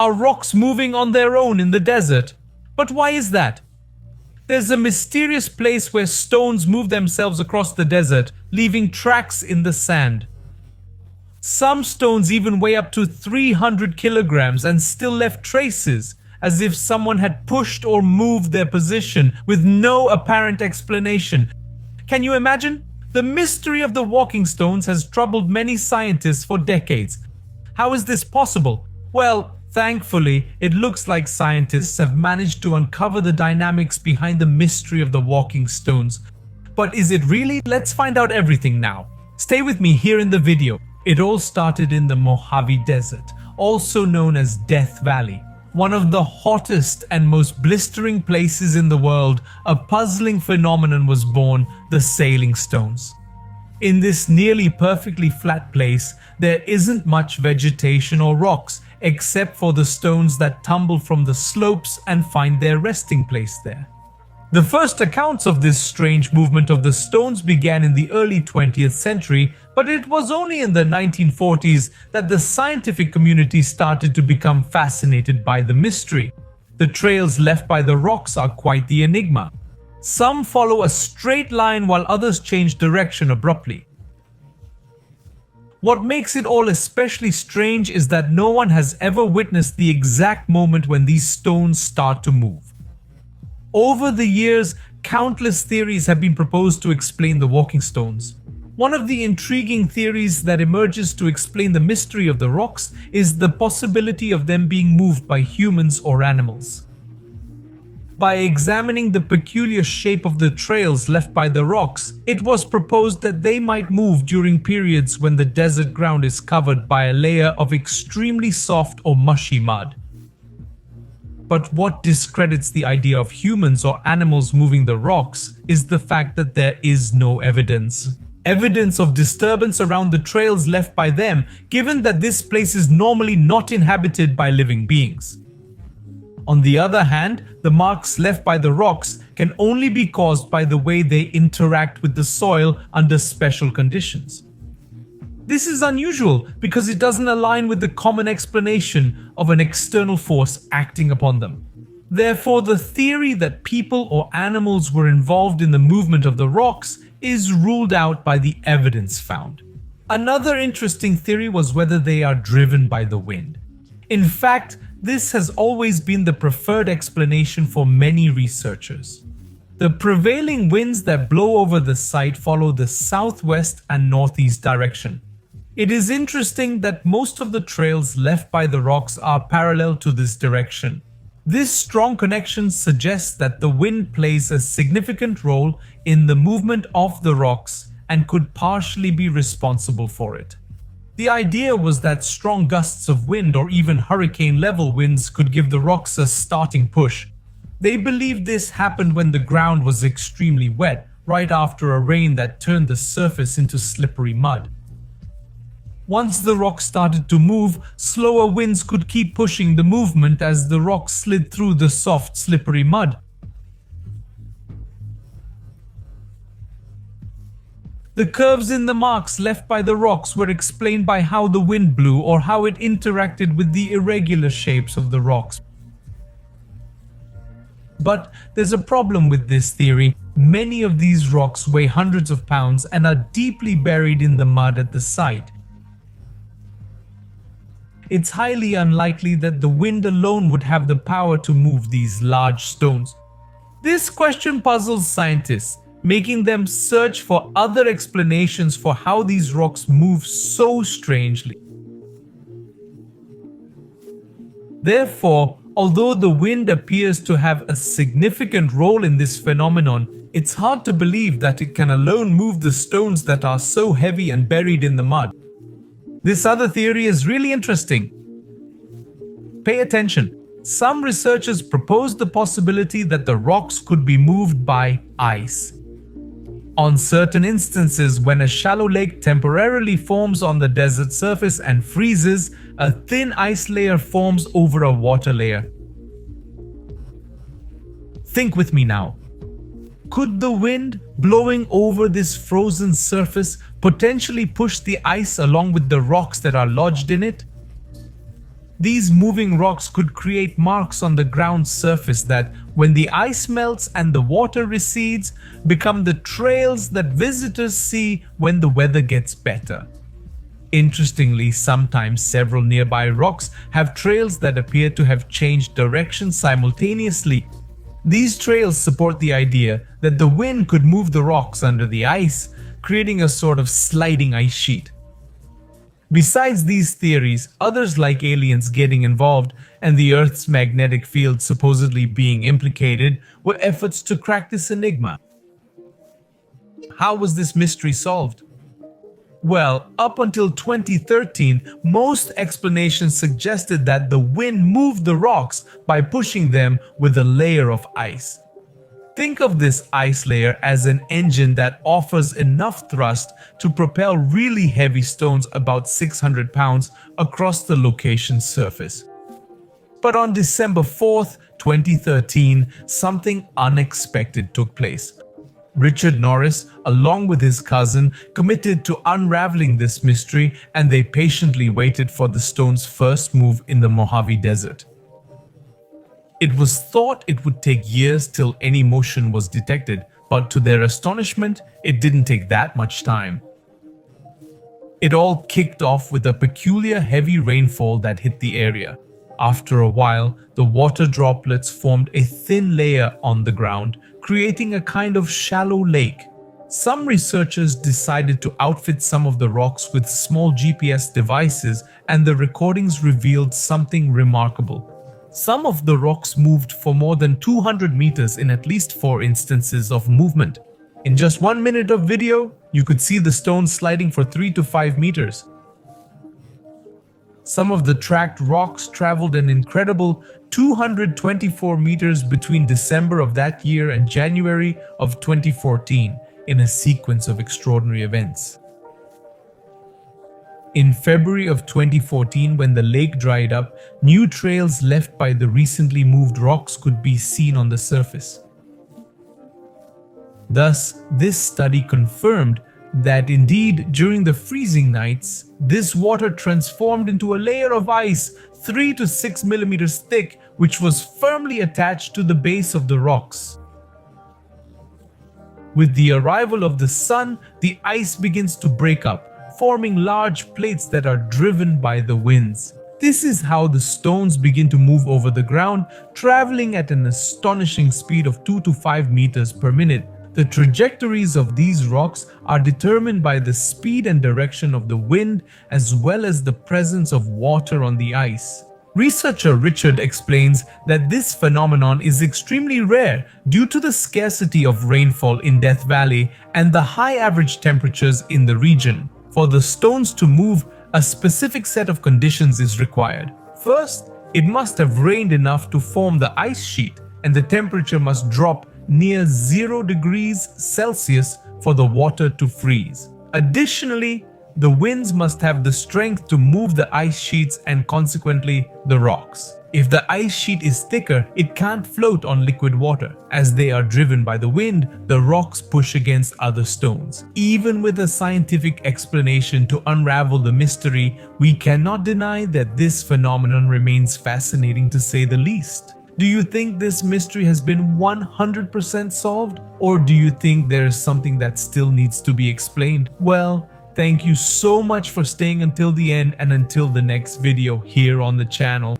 Are rocks moving on their own in the desert? But why is that? There's a mysterious place where stones move themselves across the desert, leaving tracks in the sand. Some stones even weigh up to 300 kilograms and still left traces, as if someone had pushed or moved their position with no apparent explanation. Can you imagine? The mystery of the walking stones has troubled many scientists for decades. How is this possible? Well, thankfully, it looks like scientists have managed to uncover the dynamics behind the mystery of the walking stones. But is it really? Let's find out everything now. Stay with me here in the video. It all started in the Mojave Desert, also known as Death Valley. One of the hottest and most blistering places in the world, a puzzling phenomenon was born: the sailing stones. In this nearly perfectly flat place, there isn't much vegetation or rocks, except for the stones that tumble from the slopes and find their resting place there. The first accounts of this strange movement of the stones began in the early 20th century, but it was only in the 1940s that the scientific community started to become fascinated by the mystery. The trails left by the rocks are quite the enigma. Some follow a straight line while others change direction abruptly. What makes it all especially strange is that no one has ever witnessed the exact moment when these stones start to move. Over the years, countless theories have been proposed to explain the walking stones. One of the intriguing theories that emerges to explain the mystery of the rocks is the possibility of them being moved by humans or animals. By examining the peculiar shape of the trails left by the rocks, it was proposed that they might move during periods when the desert ground is covered by a layer of extremely soft or mushy mud. But what discredits the idea of humans or animals moving the rocks is the fact that there is no evidence. Evidence of disturbance around the trails left by them, given that this place is normally not inhabited by living beings. On the other hand, the marks left by the rocks can only be caused by the way they interact with the soil under special conditions. This is unusual because it doesn't align with the common explanation of an external force acting upon them. Therefore, the theory that people or animals were involved in the movement of the rocks is ruled out by the evidence found. Another interesting theory was whether they are driven by the wind. In fact, this has always been the preferred explanation for many researchers. The prevailing winds that blow over the site follow the southwest and northeast direction. It is interesting that most of the trails left by the rocks are parallel to this direction. This strong connection suggests that the wind plays a significant role in the movement of the rocks and could partially be responsible for it. The idea was that strong gusts of wind or even hurricane-level winds could give the rocks a starting push. They believed this happened when the ground was extremely wet, right after a rain that turned the surface into slippery mud. Once the rocks started to move, slower winds could keep pushing the movement as the rocks slid through the soft, slippery mud. The curves in the marks left by the rocks were explained by how the wind blew or how it interacted with the irregular shapes of the rocks. But there's a problem with this theory. Many of these rocks weigh hundreds of pounds and are deeply buried in the mud at the site. It's highly unlikely that the wind alone would have the power to move these large stones. This question puzzles scientists, making them search for other explanations for how these rocks move so strangely. Therefore, although the wind appears to have a significant role in this phenomenon, it's hard to believe that it can alone move the stones that are so heavy and buried in the mud. This other theory is really interesting. Pay attention. Some researchers proposed the possibility that the rocks could be moved by ice. On certain instances, when a shallow lake temporarily forms on the desert surface and freezes, a thin ice layer forms over a water layer. Think with me now. Could the wind blowing over this frozen surface potentially push the ice along with the rocks that are lodged in it? These moving rocks could create marks on the ground's surface that, when the ice melts and the water recedes, become the trails that visitors see when the weather gets better. Interestingly, sometimes several nearby rocks have trails that appear to have changed direction simultaneously. These trails support the idea that the wind could move the rocks under the ice, creating a sort of sliding ice sheet. Besides these theories, others like aliens getting involved and the Earth's magnetic field supposedly being implicated were efforts to crack this enigma. How was this mystery solved? Well, up until 2013, most explanations suggested that the wind moved the rocks by pushing them with a layer of ice. Think of this ice layer as an engine that offers enough thrust to propel really heavy stones about 600 pounds across the location's surface. But on December 4th, 2013, something unexpected took place. Richard Norris, along with his cousin, committed to unraveling this mystery, and they patiently waited for the stone's first move in the Mojave Desert. It was thought it would take years till any motion was detected, but to their astonishment, it didn't take that much time. It all kicked off with a peculiar heavy rainfall that hit the area. After a while, the water droplets formed a thin layer on the ground, creating a kind of shallow lake. Some researchers decided to outfit some of the rocks with small GPS devices, and the recordings revealed something remarkable. Some of the rocks moved for more than 200 meters in at least 4 instances of movement. In just 1 minute of video, you could see the stones sliding for 3 to 5 meters. Some of the tracked rocks traveled an incredible 224 meters between December of that year and January of 2014 in a sequence of extraordinary events. In February of 2014, when the lake dried up, new trails left by the recently moved rocks could be seen on the surface. Thus, this study confirmed that indeed, during the freezing nights, this water transformed into a layer of ice 3 to 6 millimeters thick, which was firmly attached to the base of the rocks. With the arrival of the sun, the ice begins to break up, forming large plates that are driven by the winds. This is how the stones begin to move over the ground, traveling at an astonishing speed of 2 to 5 meters per minute. The trajectories of these rocks are determined by the speed and direction of the wind, as well as the presence of water on the ice. Researcher Richard explains that this phenomenon is extremely rare due to the scarcity of rainfall in Death Valley and the high average temperatures in the region. For the stones to move, a specific set of conditions is required. First, it must have rained enough to form the ice sheet, and the temperature must drop near 0 degrees Celsius for the water to freeze. Additionally, the winds must have the strength to move the ice sheets and consequently the rocks. If the ice sheet is thicker, it can't float on liquid water. As they are driven by the wind, the rocks push against other stones. Even with a scientific explanation to unravel the mystery, we cannot deny that this phenomenon remains fascinating to say the least. Do you think this mystery has been 100% solved? Or do you think there is something that still needs to be explained? Well, thank you so much for staying until the end and until the next video here on the channel.